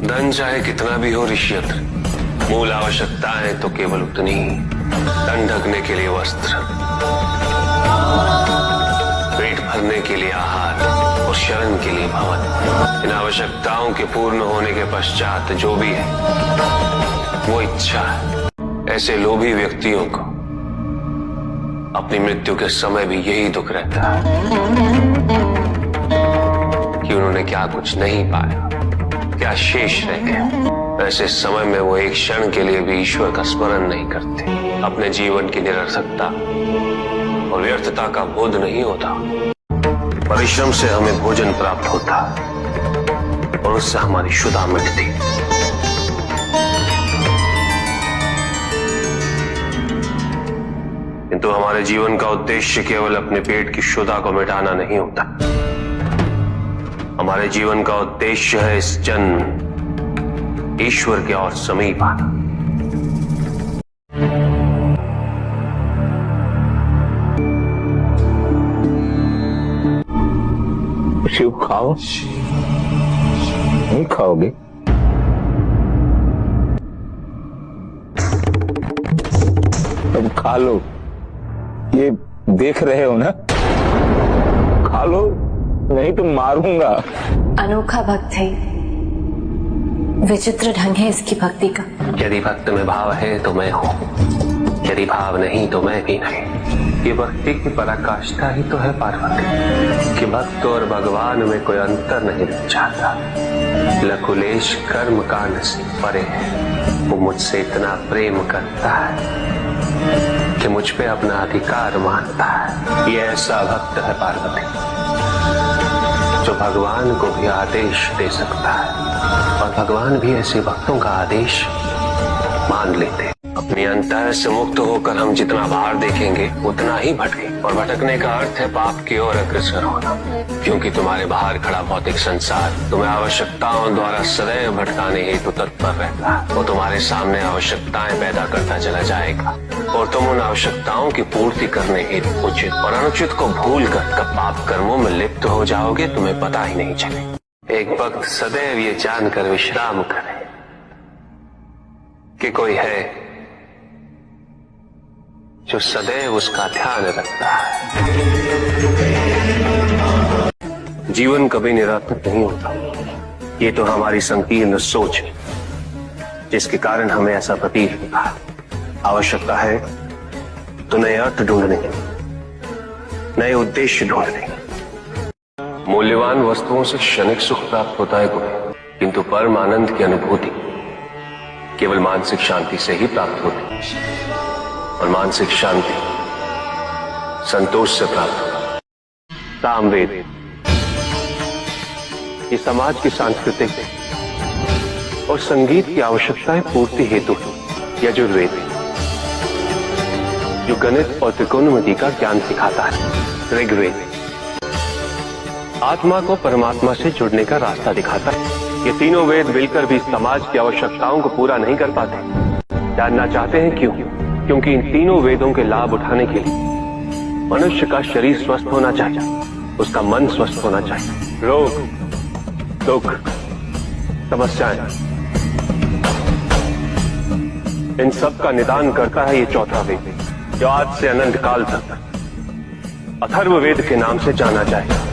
धन चाहे कितना भी हो ऋषियत्र, मूल आवश्यकताएं तो केवल उतनी ही। तन ढकने के लिए वस्त्र, पेट भरने के लिए आहार और शरण के लिए भवन। इन आवश्यकताओं के पूर्ण होने के पश्चात जो भी है वो इच्छा है। ऐसे लोभी व्यक्तियों को अपनी मृत्यु के समय भी यही दुख रहता है कि उन्होंने क्या कुछ नहीं पाया, क्या शेष रह गया। ऐसे समय में वो एक क्षण के लिए भी ईश्वर का स्मरण नहीं करते। अपने जीवन की निरर्थकता और व्यर्थता का बोध नहीं होता। परिश्रम से हमें भोजन प्राप्त होता और उससे हमारी क्षुधा मिटती। किंतु हमारे जीवन का उद्देश्य केवल अपने पेट की क्षुधा को मिटाना नहीं होता। हमारे जीवन का उद्देश्य है इस जन्म ईश्वर के और समीप आना। शिव खाओ, नहीं खाओगे? अब खा लो, ये देख रहे हो ना, खा लो नहीं तो मारूंगा। अनोखा भक्त है, विचित्र ढंग है इसकी भक्ति का। यदि भक्त में भाव है तो मैं हूं, यदि भाव नहीं तो मैं भी नहीं। ये भक्ति की पराकाष्ठा ही तो है पार्वती, कि भक्त और भगवान में कोई अंतर नहीं रह जाता। लकुलेश कर्म कांड से परे है। वो मुझसे इतना प्रेम करता है कि मुझ पे अपना अधिकार मानता है। ये ऐसा भक्त है पार्वती जो भगवान को भी आदेश दे सकता है, और भगवान भी ऐसे भक्तों का आदेश मान लेते हैं। अपनी अंतः से मुक्त होकर हम जितना बाहर देखेंगे उतना ही भटके, और भटकने का अर्थ है पाप की ओर अग्रसर होना। क्योंकि तुम्हारे बाहर खड़ा भौतिक संसार तुम्हें आवश्यकताओं द्वारा सदैव भटकाने हेतु तत्पर रहता है। वो तुम्हारे सामने आवश्यकताएं पैदा करता चला जाएगा, और तुम उन आवश्यकताओं की पूर्ति करने हेतु उचित और अनुचित को भूल कर कब पाप कर्मों में लिप्त हो जाओगे तुम्हें पता ही नहीं चले। एक भक्त सदैव ये जानकर विश्राम करे कि कोई है जो सदैव उसका ध्यान रखता है। जीवन कभी निरर्थक नहीं होता। ये तो हमारी संकीर्ण सोच है जिसके कारण हमें ऐसा प्रतीत होता है। आवश्यकता है तो नए अर्थ ढूंढने, नए उद्देश्य ढूंढने। मूल्यवान वस्तुओं से क्षणिक सुख प्राप्त होता है कोई, किंतु परम आनंद की अनुभूति केवल मानसिक शांति से ही प्राप्त होती है, और मानसिक शांति संतोष से प्राप्त होती है। सामवेद ये समाज की सांस्कृतिक और संगीत की आवश्यकताएं पूर्ति हेतु यजुर्वेद जो गणित और त्रिकोणमिति का ज्ञान सिखाता है। ऋग्वेद आत्मा को परमात्मा से जुड़ने का रास्ता दिखाता है। ये तीनों वेद मिलकर भी समाज की आवश्यकताओं को पूरा नहीं कर पाते। जानना चाहते हैं क्यों? क्योंकि इन तीनों वेदों के लाभ उठाने के लिए मनुष्य का शरीर स्वस्थ होना चाहिए, उसका मन स्वस्थ होना चाहिए। रोग, दुख, समस्याएं, इन सब का निदान करता है ये चौथा वेद, जो आज से अनंत काल तक अथर्ववेद के नाम से जाना जाएगा।